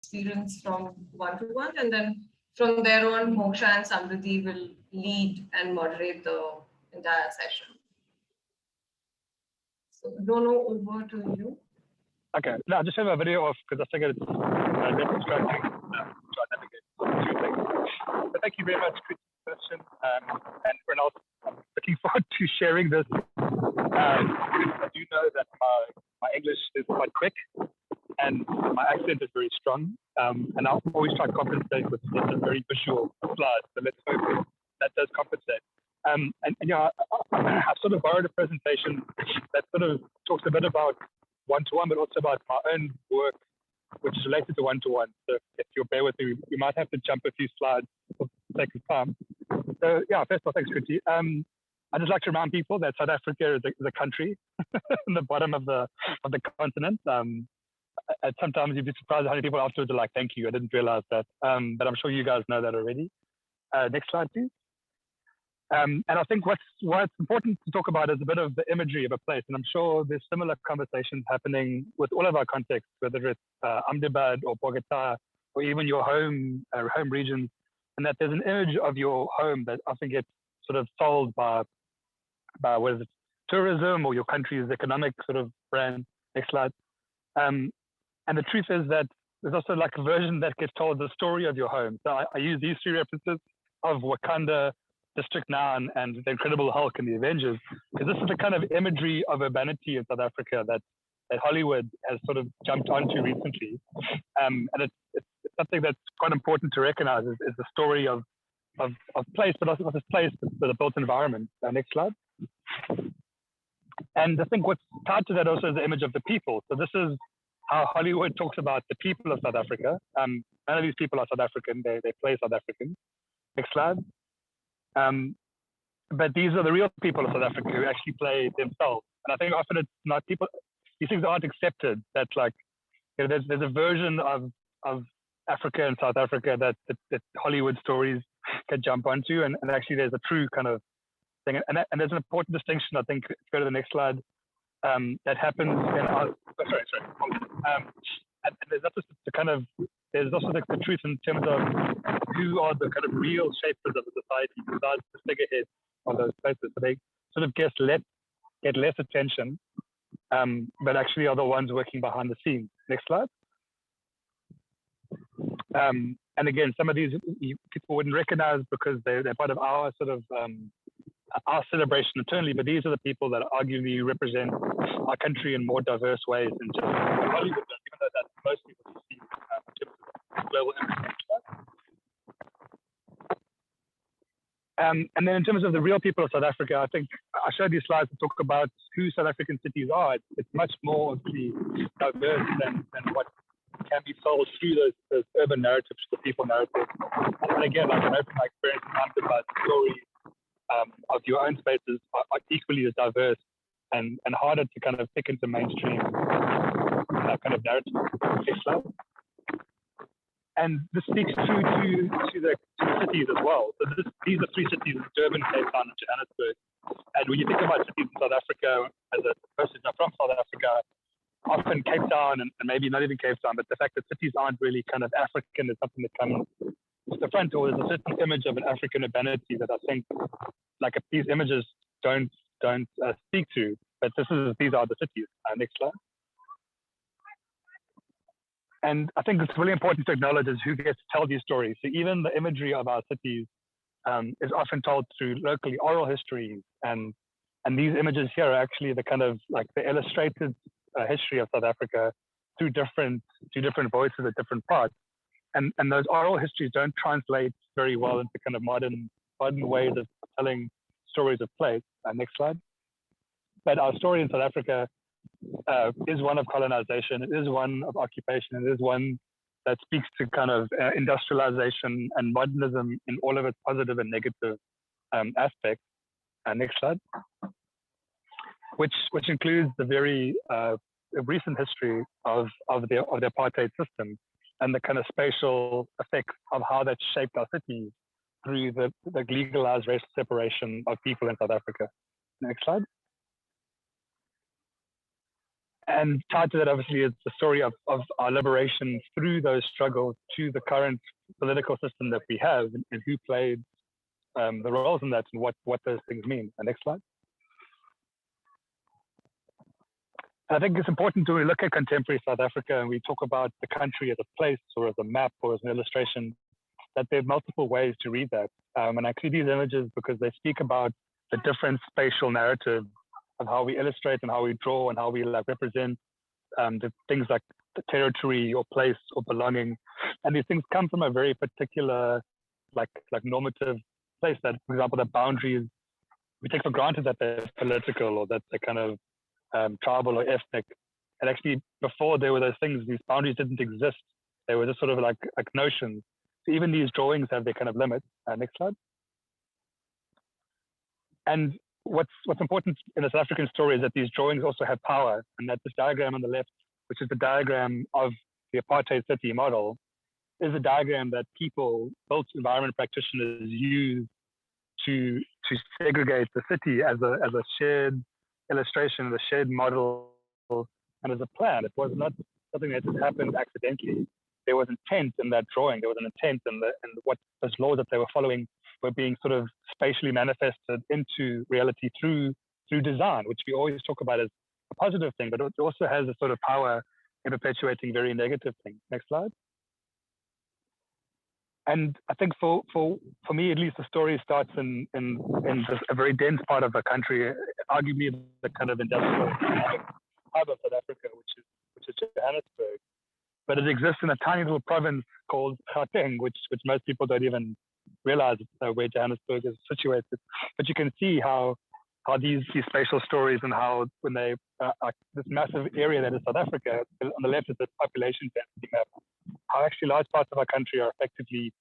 experience from one to one, and then from there on, Moksha and Samriddhi will lead and moderate the entire session. So, Jono, over to you. Okay, no, I just have a video off because I figured it's less distracting to try to navigate two things. But thank you very much for the question. And Renald, I'm looking forward to sharing this. I do know that my English is quite quick and my accent is very strong. And I'll always try to compensate with a very visual slide. So let's hope that does compensate. And yeah, I sort of borrowed a presentation that sort of talks a bit about one-to-one, but also about my own work, which is related to one-to-one. So if you'll bear with me, we might have to jump a few slides for the sake of time. So yeah, first of all, thanks, Kriti. I'd just like to remind people that South Africa is a country in the bottom of the continent. And sometimes you'd be surprised how many people afterwards are like, thank you, I didn't realize that. But I'm sure you guys know that already. Next slide, please. And I think what's important to talk about is a bit of the imagery of a place. And I'm sure there's similar conversations happening with all of our contexts, whether it's Ahmedabad or Bogota, or even your home regions, and that there's an image of your home that often gets sort of sold by whether it's tourism or your country's economic sort of brand. Next slide. And the truth is that there's also like a version that gets told the story of your home. So I use these three references of Wakanda, District 9, and the Incredible Hulk and the Avengers, because this is the kind of imagery of urbanity in South Africa that Hollywood has sort of jumped onto recently. And it's something that's quite important to recognize is the story of place, but also not just place, but the built environment. Next slide. And I think what's tied to that also is the image of the people. So this is how Hollywood talks about the people of South Africa. None of these people are South African, they play South African. Next slide. But these are the real people of South Africa who actually play themselves. And I think often it's not people, these things aren't accepted. That's like, you know, there's a version of Africa and South Africa that Hollywood stories can jump onto. And actually there's a true kind of thing. And there's an important distinction, I think, let's go to the next slide, that happens in our, and there's also the kind of, there's also the truth in terms of who are the kind of real shapers of the society besides the figureheads of those places. So they sort of get less attention, but actually are the ones working behind the scenes. Next slide. And again, some of these people wouldn't recognize because they're part of our sort of our celebration internally, but these are the people that arguably represent our country in more diverse ways than just Hollywood, even though that's most people see in terms of global impact. And then in terms of the real people of South Africa, I think I showed these slides to talk about who South African cities are. It's much more obviously diverse than what can be sold through those urban narratives, the people narratives. And again, like I know from my experience in about stories of your own spaces are equally as diverse and harder to kind of pick into mainstream kind of narrative. Next slide. And this speaks true to the cities as well. So these are three cities: Durban, Cape Town, and Johannesburg. And when you think about cities in South Africa, as a person from South Africa, often Cape Town and maybe not even Cape Town, but the fact that cities aren't really kind of African is something that comes to the front, or there's a certain image of an African urbanity that I think, like, these images don't speak to. But these are the cities. Next slide. And I think it's really important to acknowledge is who gets to tell these stories. So even the imagery of our cities is often told through locally oral histories, and these images here are actually the kind of like the illustrated history of South Africa through different voices at different parts. And those oral histories don't translate very well into kind of modern ways of telling stories of place. Next slide. But our story in South Africa is one of colonization. It is one of occupation. It is one that speaks to kind of industrialization and modernism in all of its positive and negative aspects. Next slide. Which includes the very recent history of the apartheid system and the kind of spatial effects of how that shaped our cities through the legalized racial separation of people in South Africa. Next slide. And tied to that, obviously, is the story of our liberation through those struggles to the current political system that we have, and who played the roles in that, and what those things mean. Next slide. I think it's important to look at contemporary South Africa and we talk about the country as a place or as a map or as an illustration, that there are multiple ways to read that. And I include these images because they speak about the different spatial narratives of how we illustrate and how we draw and how we represent the things like the territory or place or belonging. And these things come from a very particular, like normative place that, for example, the boundaries, we take for granted that they're political or that they're kind of tribal or ethnic. And actually, before there were those things, these boundaries didn't exist. They were just sort of like notions. So even these drawings have their kind of limits. Next slide. And what's important in the South African story is that these drawings also have power, and that this diagram on the left, which is the diagram of the apartheid city model, is a diagram that people, built environment practitioners, use to segregate the city as a shared illustration, a shared model, and as a plan. It was not something that just happened accidentally. There was intent in that drawing. There was an intent in what those laws that they were following were being sort of spatially manifested into reality through design, which we always talk about as a positive thing, but it also has a sort of power in perpetuating very negative things. Next slide. And I think for me, at least, the story starts in a very dense part of the country, arguably the kind of industrial hub of South Africa, which is Johannesburg. But it exists in a tiny little province called Gauteng, which most people don't even realize where Johannesburg is situated. But you can see how these spatial stories and how when they this massive area that is South Africa, on the left is the population density map, how actually large parts of our country are effectively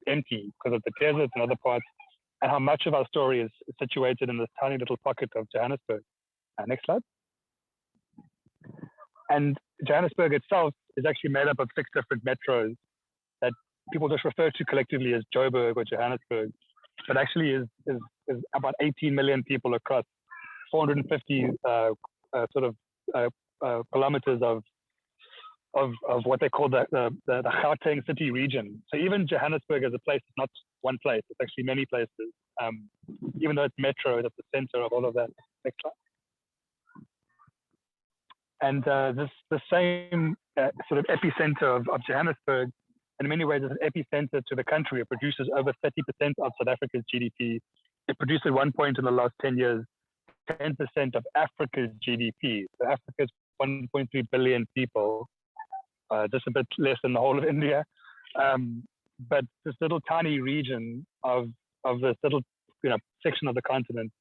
empty because of the deserts and other parts, and how much of our story is situated in this tiny little pocket of Johannesburg. Next slide. And Johannesburg itself is actually made up of 6 different metros that people just refer to collectively as Joburg or Johannesburg, but actually is about 18 million people across 450 kilometers of what they call the Gauteng city region. So even Johannesburg as a place is not one place; it's actually many places. Even though it's metro, it's at the center of all of that. Next slide. And the same sort of epicenter of Johannesburg, in many ways, is an epicenter to the country. It produces over 30% of South Africa's GDP. It produced at one point in the last 10 years 10% of Africa's GDP. So Africa's 1.3 billion people, just a bit less than the whole of India. But this little tiny region of this little section of the continent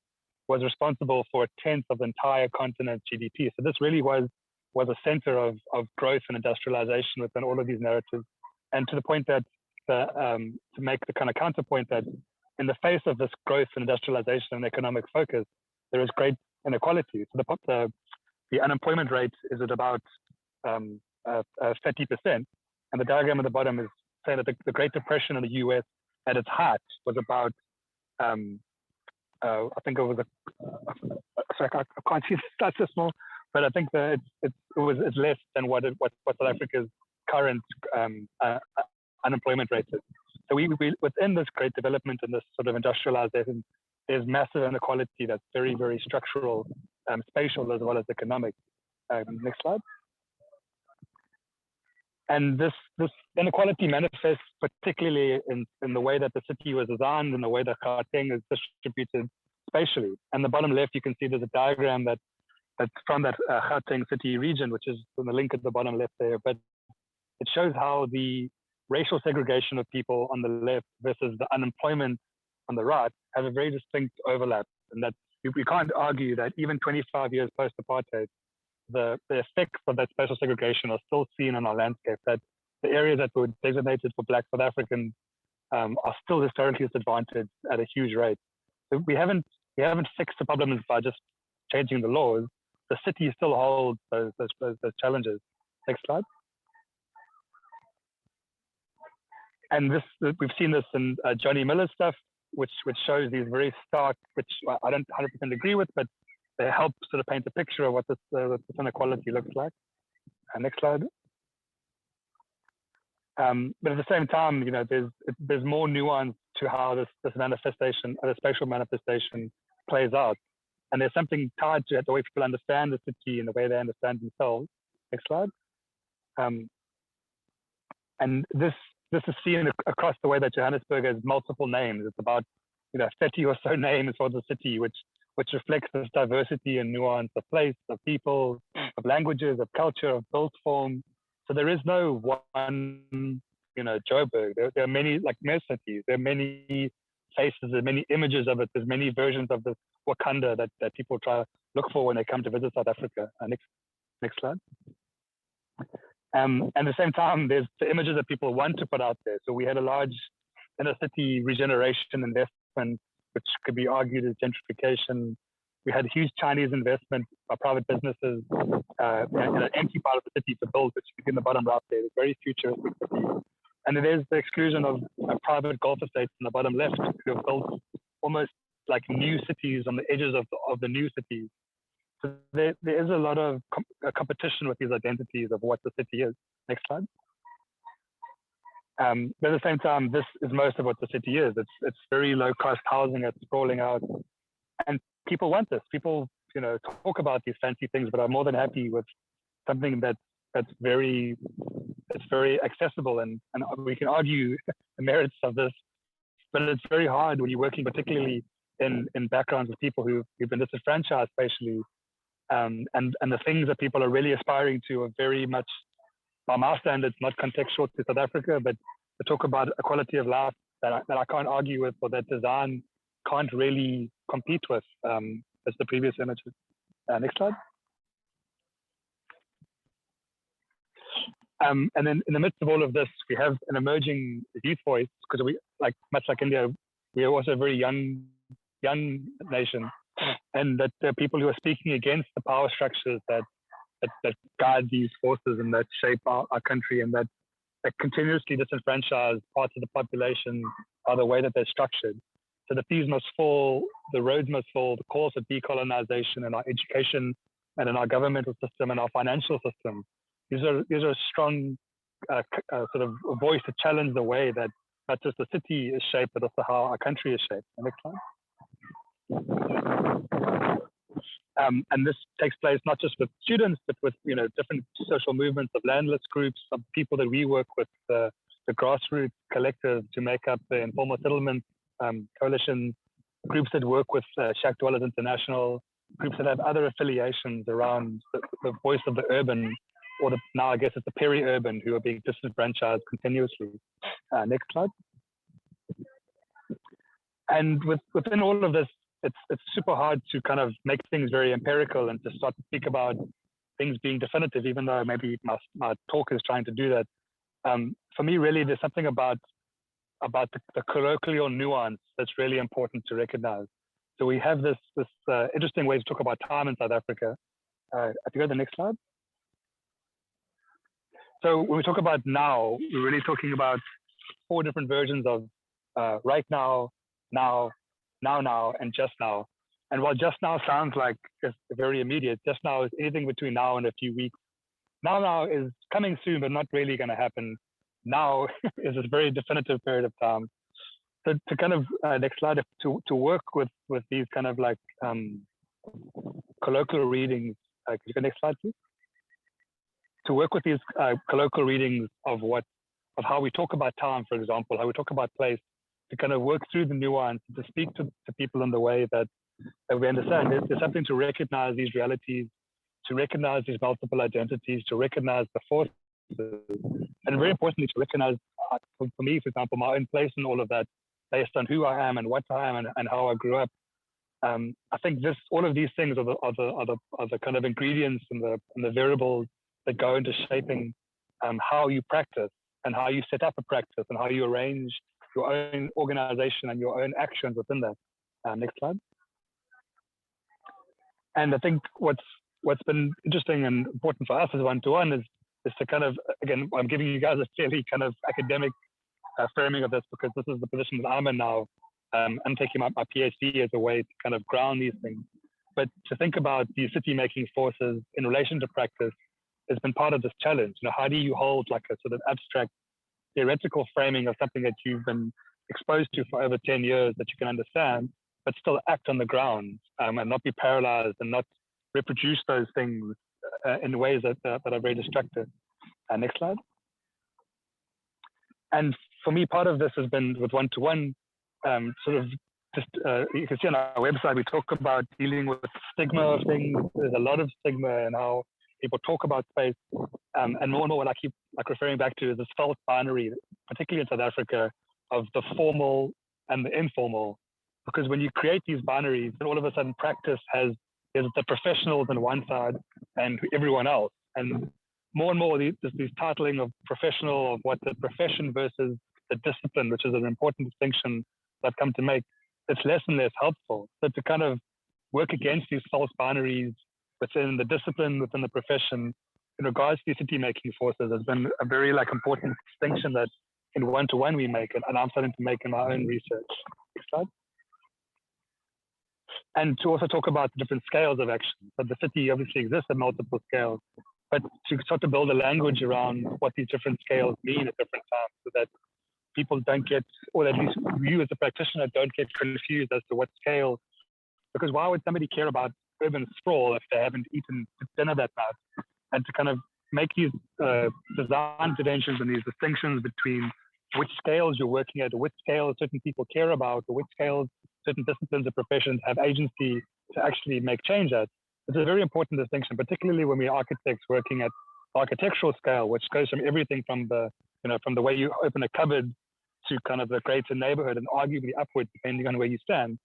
was responsible for 1/10 of the entire continent's GDP. So this really was a center of growth and industrialization within all of these narratives. And to the point that to make the kind of counterpoint that in the face of this growth and industrialization and economic focus, there is great inequality. So the unemployment rate is at about 30%. And the diagram at the bottom is saying that the Great Depression in the US at its height was about, I think it was sorry, I can't see that's so small, but I think that it's less than what South Africa's current unemployment rate is. So we within this great development and this sort of industrialization, there's massive inequality that's very, very structural, spatial as well as economic. Next slide. And this inequality manifests particularly in the way that the city was designed and the way that Gauteng is distributed spatially. And the bottom left, you can see there's a diagram that's from that Gauteng city region, which is on the link at the bottom left there. But it shows how the racial segregation of people on the left versus the unemployment on the right have a very distinct overlap. And that we can't argue that even 25 years post-apartheid, the effects of that spatial segregation are still seen on our landscape, that the areas that were designated for Black South Africans are still historically disadvantaged at a huge rate. So we haven't fixed the problems by just changing the laws. The city still holds those challenges. Next slide. And we've seen this in Johnny Miller's stuff, which shows these very stark, which I don't 100% agree with, but they help sort of paint a picture of what this inequality looks like. Next slide. But at the same time, you know, there's more nuance to how this manifestation, the spatial manifestation, plays out, and there's something tied to it, the way people understand the city and the way they understand themselves. Next slide. And this is seen across the way that Johannesburg has multiple names. It's about, you know, 30 or so names for the city, which reflects this diversity and nuance of place, of people, of languages, of culture, of built form. So there is no one, you know, Joburg. There are many, like most cities, there are many faces, there are many images of it. There's many versions of the Wakanda that people try to look for when they come to visit South Africa. Next slide. And at the same time, there's the images that people want to put out there. So we had a large inner city regeneration investment, which could be argued as gentrification. We had huge Chinese investment by private businesses in an empty part of the city to build, which is in the bottom right there. It's very futuristic city. And then there's the exclusion of private golf estates in the bottom left, who have built almost like new cities on the edges of the new cities. So there is a lot of competition with these identities of what the city is. Next slide. But at the same time, this is most of what the city is. It's very low cost housing. It's sprawling out, and people want this. People, you know, talk about these fancy things, but are more than happy with something that's very accessible. And we can argue the merits of this, but it's very hard when you're working, particularly in backgrounds of people who've been disenfranchised spatially. And the things that people are really aspiring to are very much, by my standards, not contextual to South Africa, but to talk about a quality of life that I can't argue with, or that design can't really compete with, as the previous images. Next slide. And then in the midst of all of this, we have an emerging youth voice, because we, much like India, we are also a very young nation. And that there are people who are speaking against the power structures that guide these forces and that shape our country, and that continuously disenfranchise parts of the population by the way that they're structured. So the fees must fall, the roads must fall, the calls for decolonization in our education and in our governmental system and our financial system. These are strong sort of a voice to challenge the way that not just the city is shaped, but also how our country is shaped. Next slide. And this takes place not just with students, but with, you know, different social movements of landless groups, of people that we work with, the grassroots collectives to make up the informal settlement coalition, groups that work with Shack Dwellers International, groups that have other affiliations around the voice of the urban, or now I guess it's the peri-urban, who are being disenfranchised continuously. Next slide. And within all of this, it's super hard to kind of make things very empirical and to start to speak about things being definitive, even though maybe my talk is trying to do that. For me, really, there's something about the colloquial nuance that's really important to recognize. So we have this interesting way to talk about time in South Africa. If you go to the next slide. So when we talk about now, we're really talking about 4 different versions of right now, now, and just now. And while just now sounds like it's very immediate, just now is anything between now and a few weeks. Now is coming soon, but not really going to happen. Now is a very definitive period of time. So to kind of, next slide, to work with these kind of like colloquial readings, could you go next slide, please? To work with these colloquial readings of how we talk about time, for example, how we talk about place, to kind of work through the nuance, to speak to people in the way that we understand. There's something to recognize these realities, to recognize these multiple identities, to recognize the forces, and very importantly, to recognize, for me, for example, my own place in all of that, based on who I am and what I am and how I grew up. I think all of these things are the kind of ingredients and the variables that go into shaping how you practice and how you set up a practice and how you arrange your own organization and your own actions within that. Next slide. And I think what's been interesting and important for us as one-to-one is to kind of, again, I'm giving you guys a fairly kind of academic framing of this, because this is the position that I'm in now. I'm taking my PhD as a way to kind of ground these things. But to think about these city-making forces in relation to practice has been part of this challenge. You know, how do you hold like a sort of abstract theoretical framing of something that you've been exposed to for over 10 years that you can understand, but still act on the ground and not be paralyzed and not reproduce those things in ways that are very destructive. Next slide. And for me, part of this has been with one-to-one, sort of just, you can see on our website, we talk about dealing with stigma of things. There's a lot of stigma in how people talk about space. And more and more what I keep like referring back to is this false binary, particularly in South Africa, of the formal and the informal. Because when you create these binaries, then all of a sudden practice there's the professionals on one side and everyone else. And more and more, there's this titling of professional, of what the profession versus the discipline, which is an important distinction that I've come to make. It's less and less helpful. So to kind of work against these false binaries within the discipline, within the profession, in regards to city-making forces, has been a very like important distinction that in one-to-one we make, and I'm starting to make in my own research. Next slide. And to also talk about the different scales of action. So the city obviously exists at multiple scales, but to start to build a language around what these different scales mean at different times, so that people don't get, or at least you as a practitioner don't get confused as to what scale, because why would somebody care about urban sprawl if they haven't eaten dinner that night? And to kind of make these design interventions and these distinctions between which scales you're working at, or which scales certain people care about, or which scales certain disciplines or professions have agency to actually make change at. It's a very important distinction, particularly when we're architects working at architectural scale, which goes from everything from the way you open a cupboard to kind of the greater neighborhood and arguably upwards depending on where you stand.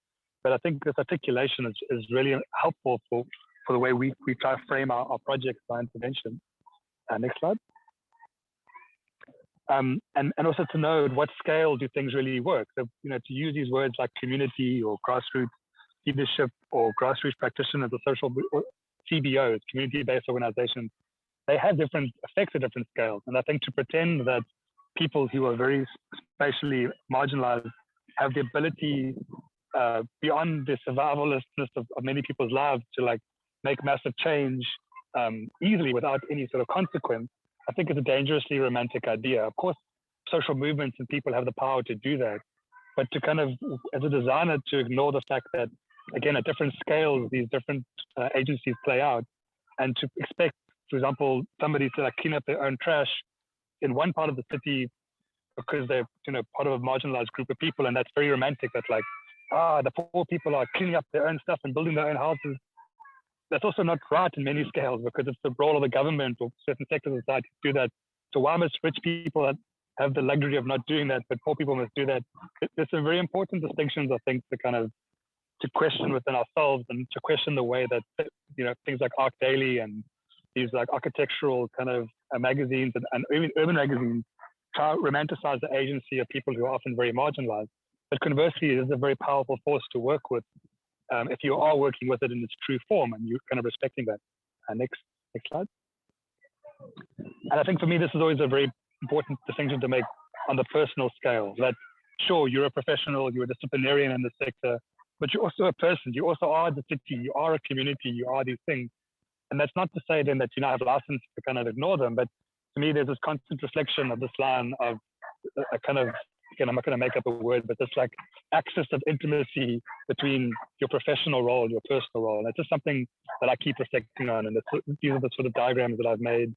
But I think this articulation is really helpful for the way we try to frame our projects, our intervention. Next slide. And also to know at what scale do things really work. So, to use these words like community or grassroots leadership or grassroots practitioners or social or CBOs, community-based organizations, they have different effects at different scales. And I think to pretend that people who are very spatially marginalized have the ability beyond the survivalistness of many people's lives to like make massive change easily without any sort of consequence, I think it's a dangerously romantic idea. Of course, social movements and people have the power to do that, but to kind of, as a designer, to ignore the fact that, again, at different scales, these different agencies play out, and to expect, for example, somebody to like clean up their own trash in one part of the city because they're, part of a marginalized group of people, and that's very romantic. That's like, the poor people are cleaning up their own stuff and building their own houses. That's also not right in many scales, because it's the role of the government or certain sectors of society to do that. So why must rich people have the luxury of not doing that, but poor people must do that? There's some very important distinctions, I think, to question within ourselves and to question the way that, things like Arc Daily and these like architectural kind of magazines and even urban magazines try to romanticize the agency of people who are often very marginalized. But conversely, it is a very powerful force to work with if you are working with it in its true form and you're kind of respecting that. Next slide. And I think for me, this is always a very important distinction to make on the personal scale, that sure, you're a professional, you're a disciplinarian in the sector, but you're also a person. You also are the city, you are a community, you are these things. And that's not to say then that you now have license to kind of ignore them, but to me, there's this constant reflection of this line of a kind of, again, I'm not going to make up a word, but this like axis of intimacy between your professional role, your personal role. And it's just something that I keep reflecting on. And these are the sort of diagrams that I've made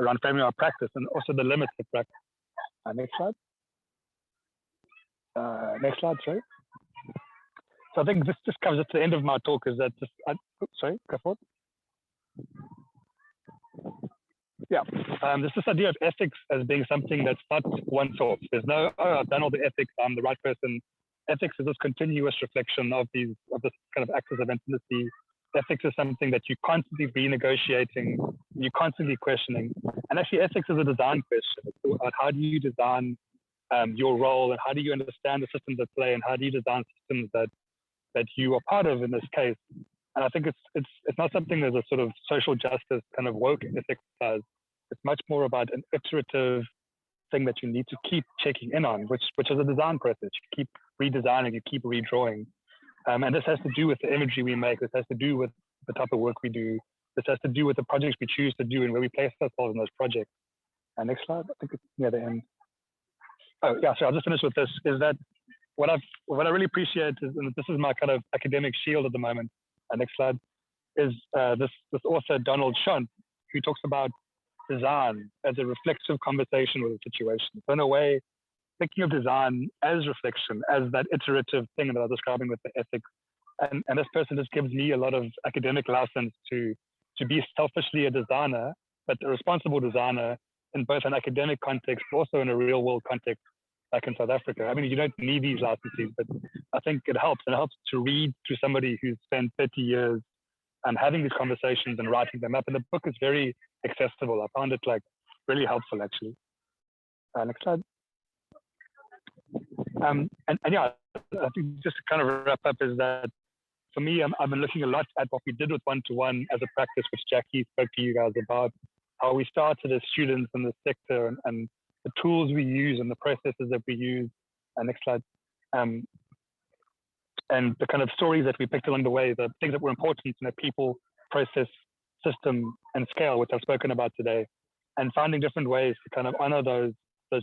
around framing our practice and also the limits of practice. Next slide. Next slide, sorry. So I think this just comes at the end of my talk, is that just, sorry, go for it. Yeah, there's this idea of ethics as being something that's not one source. There's no, I've done all the ethics, I'm the right person. Ethics is this continuous reflection of this kind of axis of intimacy. Ethics is something that you're constantly renegotiating, you're constantly questioning. And actually, ethics is a design question. It's about how do you design your role, and how do you understand the systems at play, and how do you design systems that you are part of in this case. And I think it's not something that's a sort of social justice kind of woke ethics does. It's much more about an iterative thing that you need to keep checking in on, which is a design process. You keep redesigning, you keep redrawing. And this has to do with the imagery we make. This has to do with the type of work we do. This has to do with the projects we choose to do and where we place ourselves in those projects. Next slide. I think it's near the end. Oh yeah, so I'll just finish with this. Is that what I really appreciate is, and this is my kind of academic shield at the moment. Next slide is this author Donald Shunt, who talks about design as a reflexive conversation with a situation. So in a way, thinking of design as reflection, as that iterative thing that I was describing with the ethics. And this person just gives me a lot of academic license to be selfishly a designer, but a responsible designer in both an academic context, but also in a real world context, like in South Africa. I mean, you don't need these licenses, but I think it helps. And it helps to read to somebody who's spent 30 years having these conversations and writing them up. And the book is very accessible. I found it like really helpful, actually. Next slide. And yeah, I think just to kind of wrap up is that for me, I've been looking a lot at what we did with one-to-one as a practice, which Jackie spoke to you guys about, how we started as students in the sector and the tools we use and the processes that we use. Next slide. And the kind of stories that we picked along the way, the things that were important, people, process, system, and scale, which I've spoken about today, and finding different ways to kind of honor those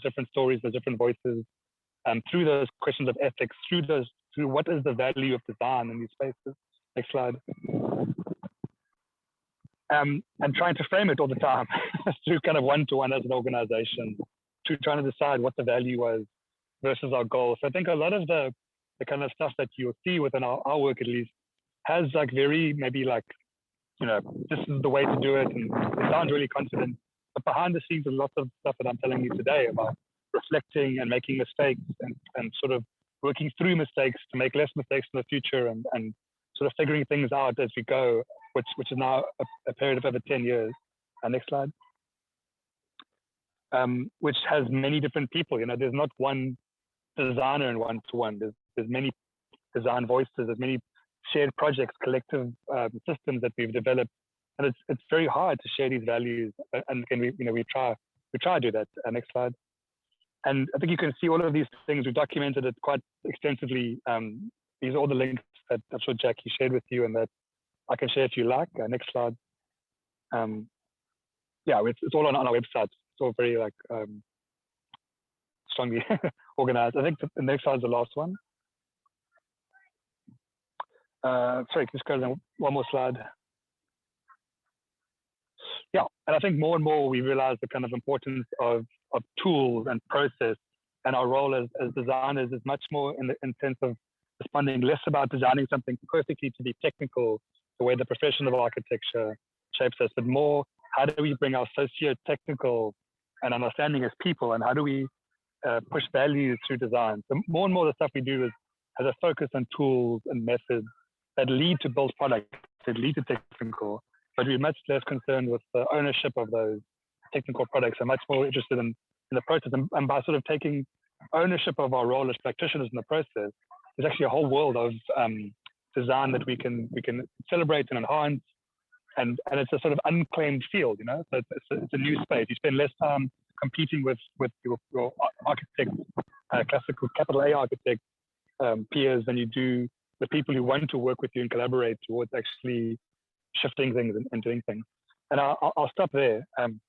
different stories, those different voices, through those questions of ethics, through what is the value of design in these spaces. Next slide. And trying to frame it all the time through kind of one-to-one as an organization, to trying to decide what the value was versus our goal. So I think a lot of the kind of stuff that you'll see within our work, at least, has like very maybe like, this is the way to do it, and it sounds really confident. But behind the scenes, there's lots of stuff that I'm telling you today about reflecting and making mistakes and sort of working through mistakes to make less mistakes in the future and sort of figuring things out as we go, which is now a period of over 10 years. Next slide. Which has many different people. There's not one designer in one-to-one. There's many design voices. There's many shared projects, collective systems that we've developed, and it's very hard to share these values. And again, we try to do that. Next slide. And I think you can see all of these things. We documented it quite extensively. These are all the links that I'm sure Jackie shared with you and that I can share if you like. Next slide. Yeah, it's all on our website. It's all very like strongly organized. I think the next slide is the last one. Sorry, just go down one more slide. Yeah, and I think more and more we realize the kind of importance of tools and process, and our role as designers is much more in sense of responding less about designing something perfectly to be technical, the way the profession of architecture shapes us, but more how do we bring our socio-technical and understanding as people, and how do we push values through design. So more and more the stuff we do has a focus on tools and methods that lead to build products, that lead to technical, but we're much less concerned with the ownership of those technical products. I'm much more interested in the process, and by sort of taking ownership of our role as practitioners in the process, there's actually a whole world of design that we can celebrate and enhance, and it's a sort of unclaimed field, So it's a new space. You spend less time competing with your architect, classical capital A architect peers than you do the people who want to work with you and collaborate towards actually shifting things and doing things. And I'll stop there. I'm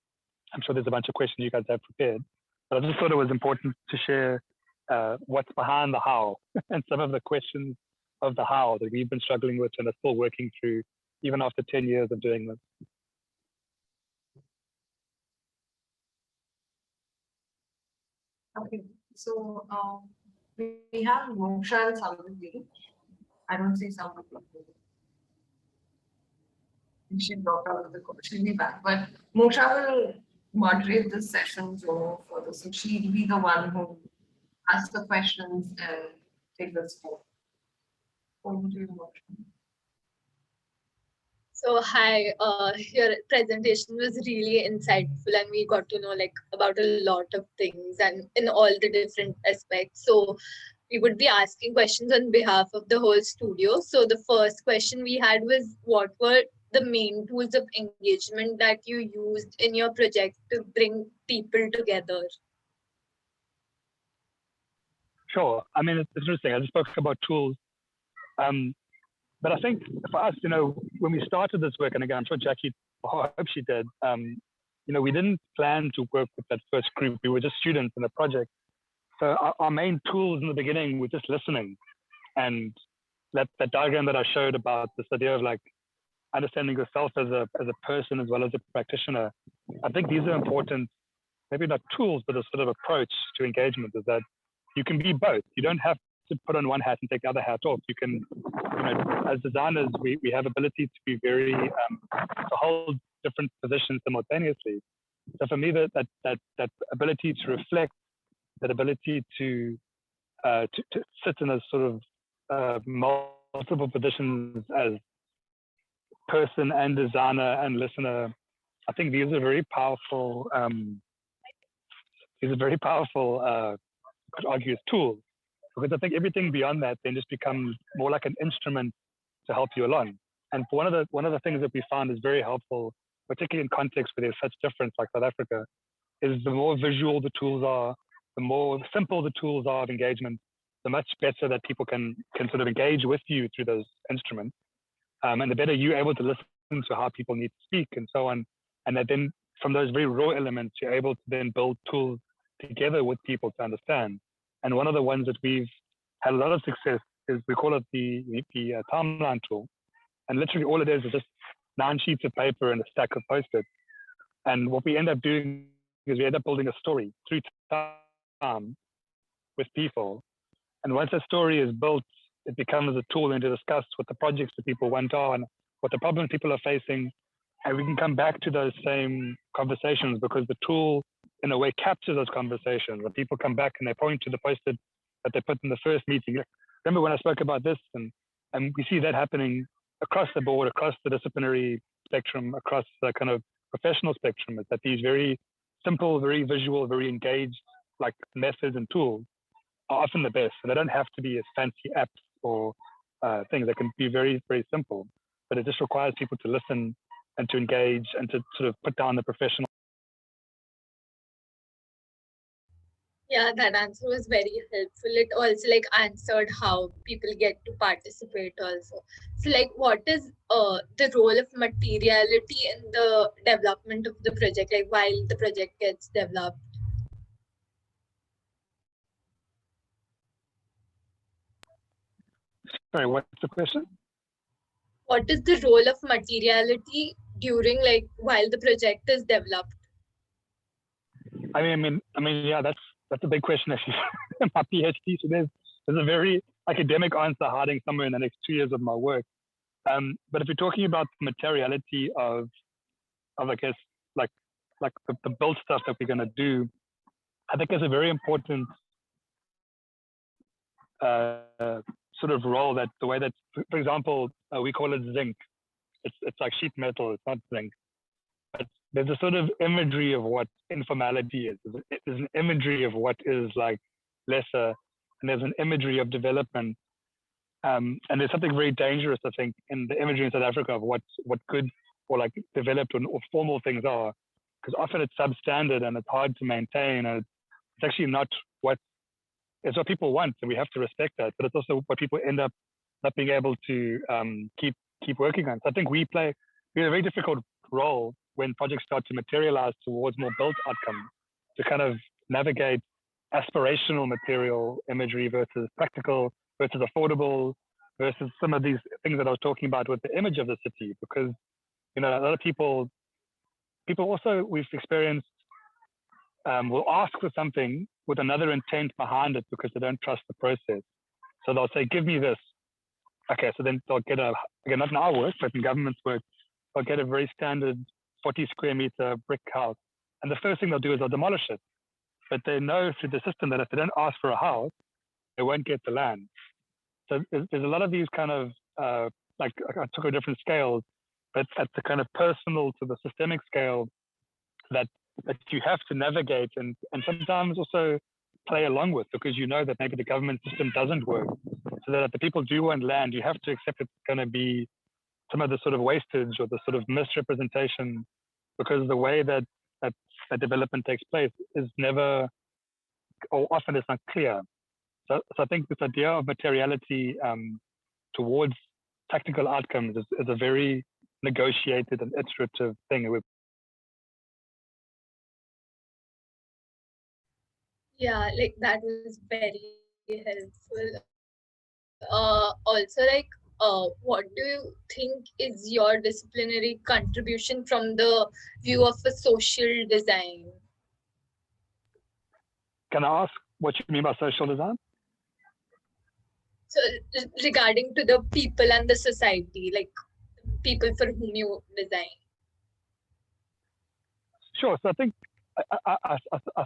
sure there's a bunch of questions you guys have prepared, but I just thought it was important to share what's behind the how and some of the questions of the how that we've been struggling with and are still working through even after 10 years of doing this. Okay, so we have Moksha and Samruddhi. I don't see Samruddhi. She dropped out of the call. She'll be back. But Moksha will moderate this session further. So she'll be the one who asks the questions and take the score. Over to you, Moksha. So hi, your presentation was really insightful and we got to know about a lot of things and in all the different aspects. So we would be asking questions on behalf of the whole studio. So the first question we had was, what were the main tools of engagement that you used in your project to bring people together? Sure. I mean, it's interesting. I just spoke about tools. But I think for us, when we started this work, and again, I'm sure Jackie, I hope she did, we didn't plan to work with that first group. We were just students in the project. So our main tools in the beginning were just listening. And that diagram that I showed about this idea of like understanding yourself as a person as well as a practitioner, I think these are important, maybe not tools, but a sort of approach to engagement, is that you can be both. You don't have to put on one hat and take the other hat off. You can, as designers, we have ability to be very, to hold different positions simultaneously. So for me, that ability to reflect, that ability to sit in a sort of multiple positions as person and designer and listener, I think these are very powerful. I could argue, as tools, because I think everything beyond that then just becomes more like an instrument to help you along. And one of the things that we found is very helpful, particularly in contexts where there's such difference, like South Africa, is the more visual the tools are, the more simple the tools are of engagement, the much better that people can sort of engage with you through those instruments. And the better you're able to listen to how people need to speak and so on. And that then from those very raw elements, you're able to then build tools together with people to understand. And one of the ones that we've had a lot of success is, we call it the timeline tool. And literally all it is just 9 sheets of paper and a stack of Post-its. And what we end up doing is we end up building a story through time with people. And once a story is built, it becomes a tool then to discuss what the projects that people went on, what the problems people are facing. And we can come back to those same conversations because the tool, in a way, captures those conversations. When people come back and they point to the Post-it that they put in the first meeting. Remember when I spoke about this? And we see that happening across the board, across the disciplinary spectrum, across the kind of professional spectrum, is that these very simple, very visual, very engaged like methods and tools are often the best. So they don't have to be as fancy apps or things. They can be very, very simple, but it just requires people to listen and to engage and to sort of put down the professional. Yeah, that answer was very helpful. It also like answered how people get to participate also. So like, what is the role of materiality in the development of the project, like while the project gets developed? Sorry, what's the question? What is the role of materiality during, like, while the project is developed? I mean, yeah, that's a big question actually. My PhD, so there's a very academic answer hiding somewhere in the next 2 years of my work. But if you're talking about the materiality of I guess like the build stuff that we're going to do, I think it's a very important sort of role, that the way that, for example, we call it zinc. It's like sheet metal. It's not zinc. But there's a sort of imagery of what informality is. There's an imagery of what is like lesser, and there's an imagery of development. And there's something very dangerous, I think, in the imagery in South Africa of what good or like developed or formal things are, because often it's substandard and it's hard to maintain, and it's actually not it's what people want, and we have to respect that. But it's also what people end up not being able to keep working on. So I think we have a very difficult role when projects start to materialize towards more built outcomes, to kind of navigate aspirational material imagery versus practical versus affordable versus some of these things that I was talking about with the image of the city. Because a lot of people also, we've experienced, will ask for something with another intent behind it because they don't trust the process. So they'll say, give me this. Okay, so then they'll get again, not in our work, but in government's work, they'll get a very standard 40 square meter brick house. And the first thing they'll do is they'll demolish it. But they know through the system that if they don't ask for a house, they won't get the land. So there's a lot of these kind of, like I took a different scales, but at the kind of personal to the systemic scale that you have to navigate and sometimes also play along with, because you know that maybe the government system doesn't work. So that if the people do want land, you have to accept it's going to be some of the sort of wastage or the sort of misrepresentation, because the way that development takes place is never, or often it's not clear. So I think this idea of materiality towards technical outcomes is a very negotiated and iterative thing. Yeah, like that was very helpful. Also, like, what do you think is your disciplinary contribution from the view of a social design? Can I ask what you mean by social design? So, regarding to the people and the society, like people for whom you design. Sure. So I think I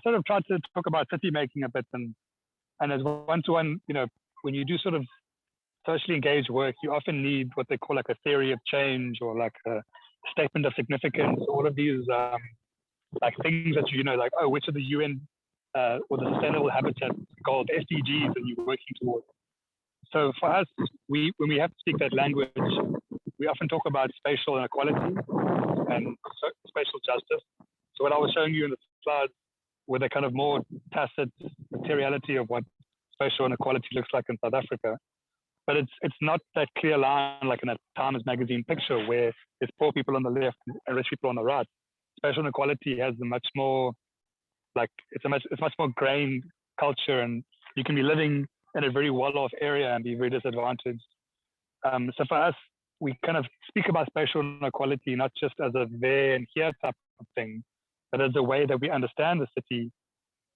sort of tried to talk about city making a bit, and as one-to-one, when you do sort of socially engaged work, you often need what they call like a theory of change or like a statement of significance. All of these like things that like, oh, which are the UN or the Sustainable Habitat Goals, SDGs, that you're working towards. So for us, when we have to speak that language, we often talk about spatial inequality and spatial justice. So what I was showing you in the slides were the kind of more tacit materiality of what spatial inequality looks like in South Africa. But it's not that clear line like in a Times Magazine picture where there's poor people on the left and rich people on the right. Spatial inequality has a much more it's much more grained culture, and you can be living in a very well-off area and be very disadvantaged. So for us, we kind of speak about spatial inequality not just as a there and here type of thing, but as a way that we understand the city.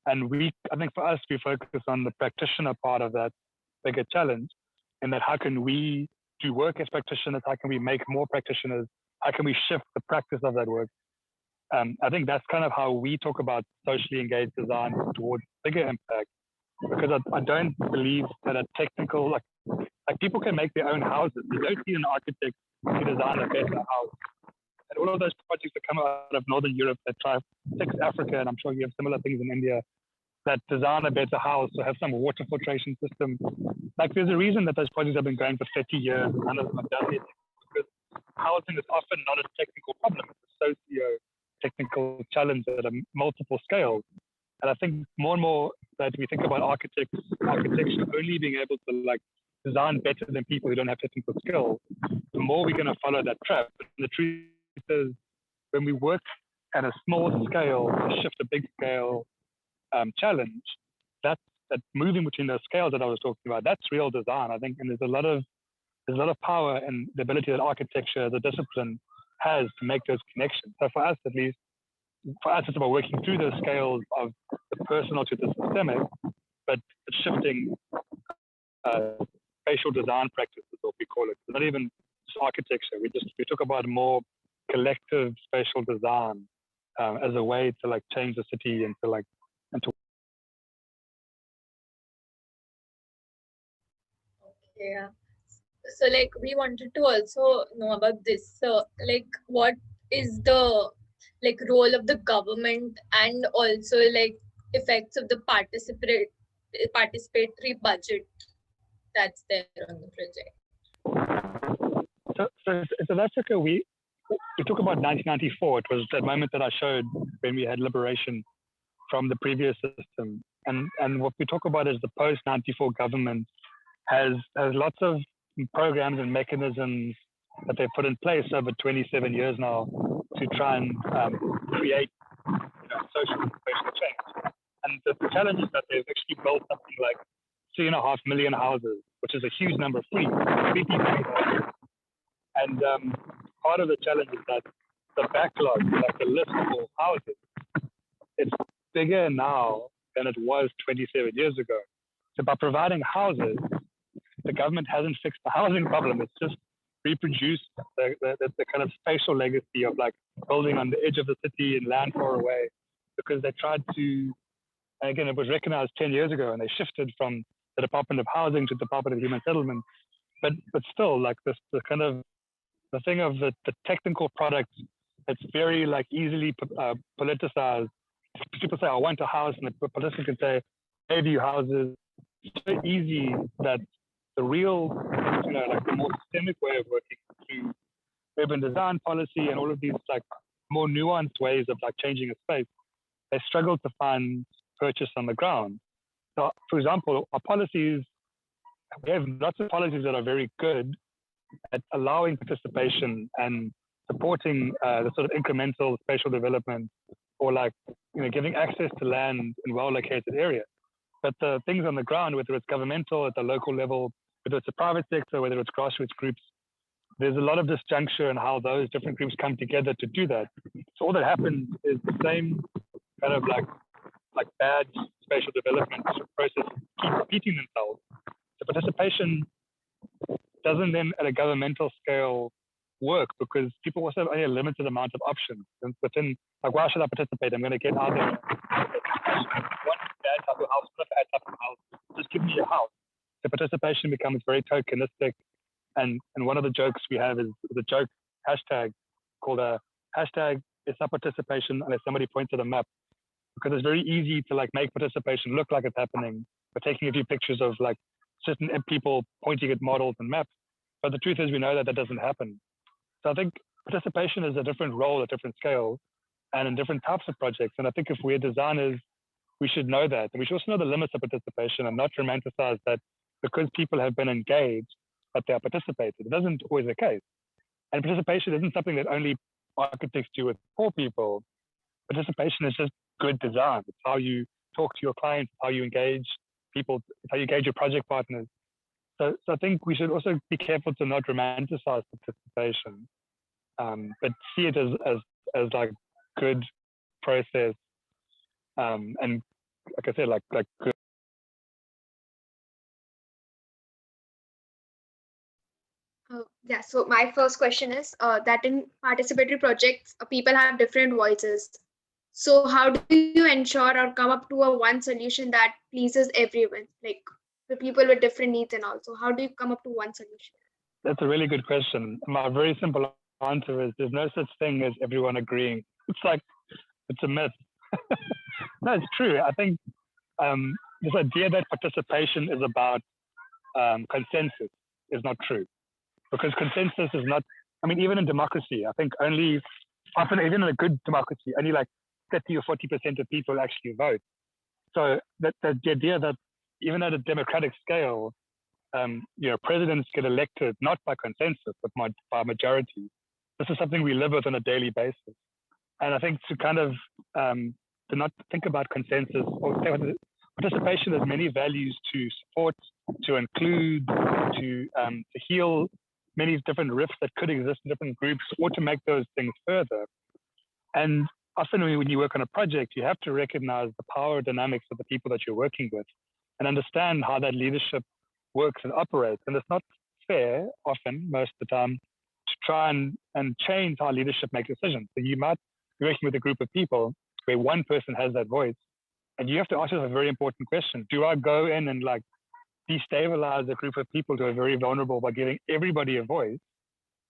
And I think for us, we focus on the practitioner part of that bigger challenge, and that how can we do work as practitioners? How can we make more practitioners? How can we shift the practice of that work? I think that's kind of how we talk about socially engaged design towards bigger impact, because I don't believe that a technical, like people can make their own houses. You don't need an architect to design a better house. And all of those projects that come out of Northern Europe that try to fix Africa, and I'm sure you have similar things in India, that design a better house or have some water filtration system. Like there's a reason that those projects have been going for 30 years and none of them have done anything, because housing is often not a technical problem, it's a socio-technical challenge at a multiple scales. And I think more and more that we think about architecture only being able to like design better than people who don't have technical skills, the more we're going to follow that trap. And the truth is, when we work at a small scale to shift a big scale challenge, that moving between those scales that I was talking about, that's real design, I think. And there's a lot of power and the ability that architecture as a discipline has to make those connections. So for us, at least, it's about working through those scales of the personal to the systemic, but shifting spatial design practices, what we call it. It's not even just architecture. We talk about more collective spatial design as a way to like change the city and to Yeah. So like we wanted to also know about this. So like what is the like role of the government and also like effects of the participatory budget that's there on the project? So in South Africa, we talk about 1994. It was that moment that I showed when we had liberation from the previous system. And what we talk about is the post-94 government has lots of programs and mechanisms that they've put in place over 27 years now to try and create social and spatial change. And the challenge is that they've actually built something like 3.5 million houses, which is a huge number, free people. And part of the challenge is that the backlog, like the list of houses, it's bigger now than it was 27 years ago. So by providing houses, the government hasn't fixed the housing problem. It's just reproduced the kind of spatial legacy of like building on the edge of the city and land far away, because they tried to, again, it was recognized 10 years ago and they shifted from the Department of Housing to the Department of Human Settlement. But still, like the kind of the thing of the technical product, it's very like easily politicized. People say, I want a house, and the politician can say, I view houses. It's so easy that the real, like the more systemic way of working through urban design policy and all of these like more nuanced ways of like changing a space, they struggle to find purchase on the ground. So, for example, our policies we have lots of policies that are very good at allowing participation and supporting the sort of incremental spatial development, or like, giving access to land in well-located areas. But the things on the ground, whether it's governmental at the local level, whether it's the private sector, whether it's grassroots groups, there's a lot of disjuncture in how those different groups come together to do that. So all that happens is the same kind of like bad spatial development processes keep repeating themselves. The participation doesn't then at a governmental scale work, because people also have only a limited amount of options. And within, like, why should I participate? I'm going to get either one bad type of house, one bad type of house. Just give me a house. The participation becomes very tokenistic. And one of the jokes we have is the joke hashtag called a hashtag it's not participation unless somebody points at a map, because it's very easy to like make participation look like it's happening by taking a few pictures of like certain people pointing at models and maps. But the truth is we know that doesn't happen. So I think participation is a different role at different scales and in different types of projects. And I think if we're designers, we should know that. And we should also know the limits of participation and not romanticize that because people have been engaged, that they are participated. It doesn't always the case. And participation isn't something that only architects do with poor people. Participation is just good design. It's how you talk to your clients, how you engage people, how you engage your project partners. So I think we should also be careful to not romanticize participation, but see it as like good process, and like I said, like good. Yeah, so my first question is that in participatory projects, people have different voices. So how do you ensure or come up to a one solution that pleases everyone, like the people with different needs and also? How do you come up to one solution? That's a really good question. My very simple answer is there's no such thing as everyone agreeing. It's a myth. No, it's true. I think this idea that participation is about consensus is not true. Because consensus is not, I mean, even in democracy, I think often even in a good democracy, only like 30 or 40% of people actually vote. So the idea that even at a democratic scale, presidents get elected not by consensus, but by majority. This is something we live with on a daily basis. And I think to kind of, to not think about consensus or participation has many values to support, to include, to heal many different rifts that could exist in different groups, or to make those things further. And often when you work on a project, you have to recognize the power dynamics of the people that you're working with and understand how that leadership works and operates. And it's not fair, often, most of the time, to try and change how leadership makes decisions. So you might be working with a group of people where one person has that voice, and you have to ask yourself a very important question. Do I go in and like destabilize a group of people who are very vulnerable by giving everybody a voice?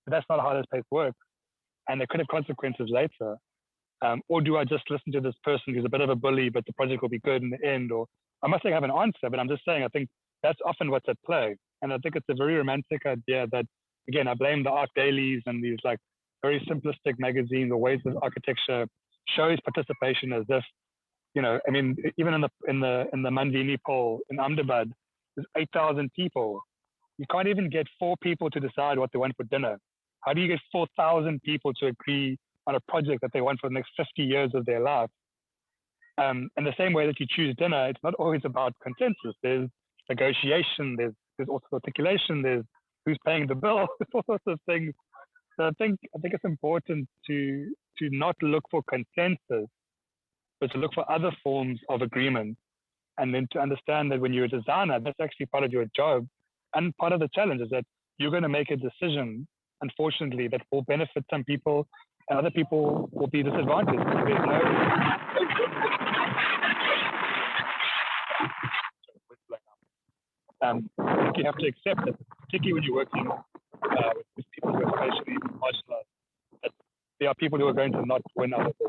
But that's not how this place works, and there could have consequences later. Or do I just listen to this person who's a bit of a bully, but the project will be good in the end? Or I'm not saying I have an answer, but I'm just saying I think that's often what's at play. And I think it's a very romantic idea that, again, I blame the art dailies and these like very simplistic magazines or ways that architecture shows participation as if, I mean, even in the Mandini poll in Ahmedabad, there's 8,000 people. You can't even get 4 people to decide what they want for dinner. How do you get 4,000 people to agree on a project that they want for the next 50 years of their life? In the same way that you choose dinner, it's not always about consensus. There's negotiation, there's also articulation, there's who's paying the bill, there's all sorts of things. So I think it's important to not look for consensus, but to look for other forms of agreement. And then to understand that when you're a designer, that's actually part of your job. And part of the challenge is that you're going to make a decision, unfortunately, that will benefit some people and other people will be disadvantaged. There's I think you have to accept that, particularly when you're working with people who are spatially marginalized, that there are people who are going to not win out of this.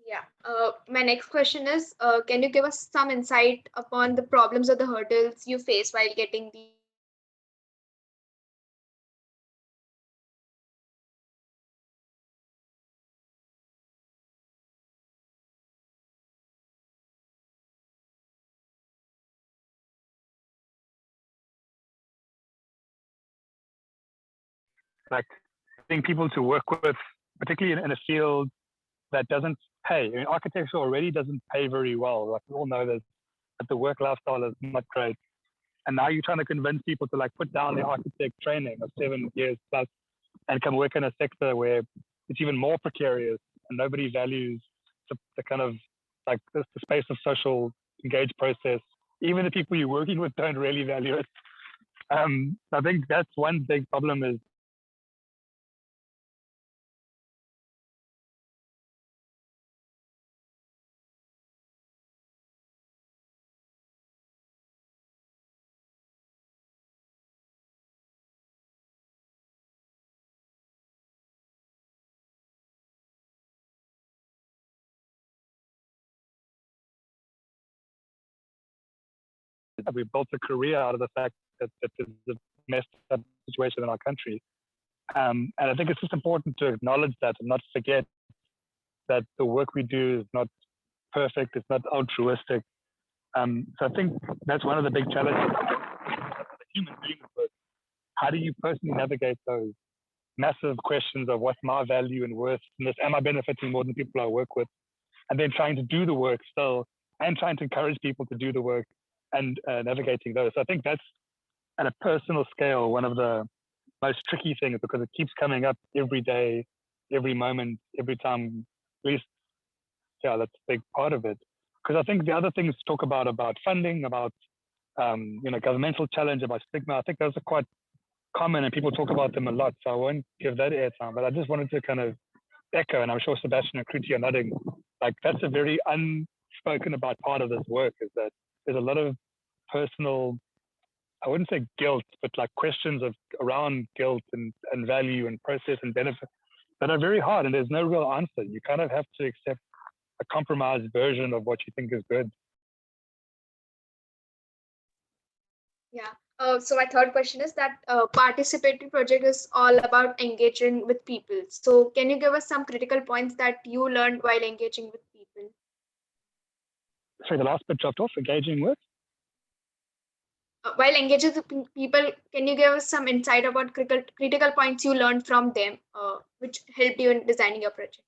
Yeah. My next question is, can you give us some insight upon the problems or the hurdles you face while getting the like getting people to work with, particularly in a field that doesn't pay. I mean, architecture already doesn't pay very well. Like we all know that the work lifestyle is not great. And now you're trying to convince people to like put down their architect training of 7 years plus and come work in a sector where it's even more precarious and nobody values the kind of like the space of social engaged process. Even the people you're working with don't really value it. I think that's one big problem is we built a career out of the fact that there's a messed up situation in our country. And I think it's just important to acknowledge that and not forget that the work we do is not perfect, it's not altruistic. So I think that's one of the big challenges as a human being. How do you personally navigate those massive questions of what's my value and worth in this? Am I benefiting more than people I work with? And then trying to do the work still and trying to encourage people to do the work and navigating those. So I think that's at a personal scale, one of the most tricky things because it keeps coming up every day, every moment, every time. At least, yeah, that's a big part of it. Because I think the other things to talk about funding, about governmental challenge, about stigma, I think those are quite common and people talk about them a lot. So I won't give that airtime, but I just wanted to kind of echo, and I'm sure Sebastian and Kruti are nodding, like that's a very unspoken about part of this work, is that there's a lot of personal, I wouldn't say guilt, but like questions around guilt and value and process and benefit that are very hard, and there's no real answer. You kind of have to accept a compromised version of what you think is good. Yeah. So my third question is that participatory project is all about engaging with people. So can you give us some critical points that you learned while engaging with people? Sorry, the last bit dropped off. Engaging with? While engaging with people, can you give us some insight about critical points you learned from them, which helped you in designing your project?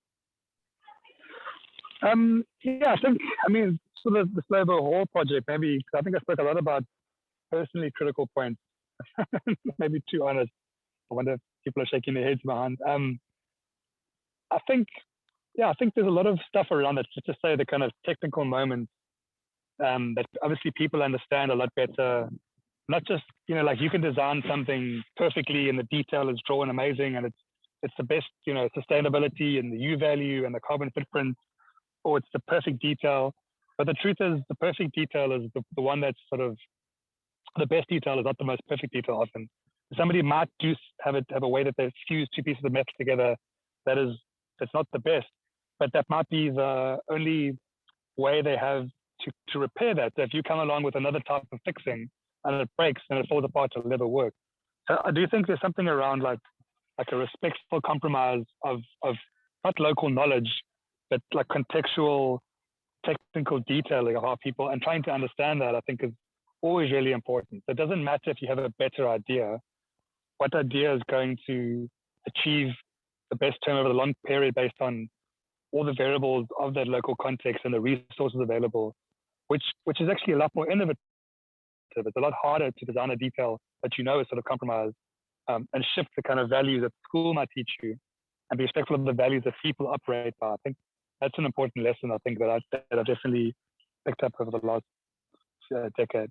Yeah, I mean, sort of the flavor whole project, maybe, I think I spoke a lot about personally critical points, maybe too honest. I wonder if people are shaking their heads behind. I think there's a lot of stuff around it, just to say the kind of technical moments that obviously people understand a lot better. Not just, like you can design something perfectly and the detail is drawn amazing and it's the best, sustainability and the U value and the carbon footprint, or it's the perfect detail. But the truth is the perfect detail is the one that's sort of, the best detail is not the most perfect detail often. Somebody might have a way that they fuse two pieces of metal together that's not the best, but that might be the only way they have to repair that. So if you come along with another type of fixing and it breaks and it falls apart, it'll never work. So I do think there's something around like a respectful compromise of not local knowledge, but like contextual, technical detailing of how people, and trying to understand that, I think is always really important. So it doesn't matter if you have a better idea, what idea is going to achieve the best term over the long period based on all the variables of that local context and the resources available, which is actually a lot more innovative. It's a lot harder to design a detail that is sort of compromised and shift the kind of values that school might teach you and be respectful of the values that people operate by. I think that's an important lesson, I think, that I've definitely picked up over the last decade.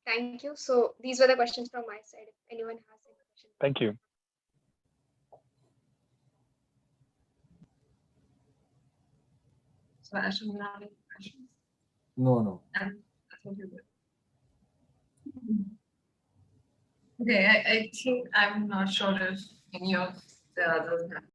Thank you. So these were the questions from my side. If anyone has any questions. Thank you. So Ashton, you have any questions? No. I think you're good. Okay, I think I'm not sure if any of the others have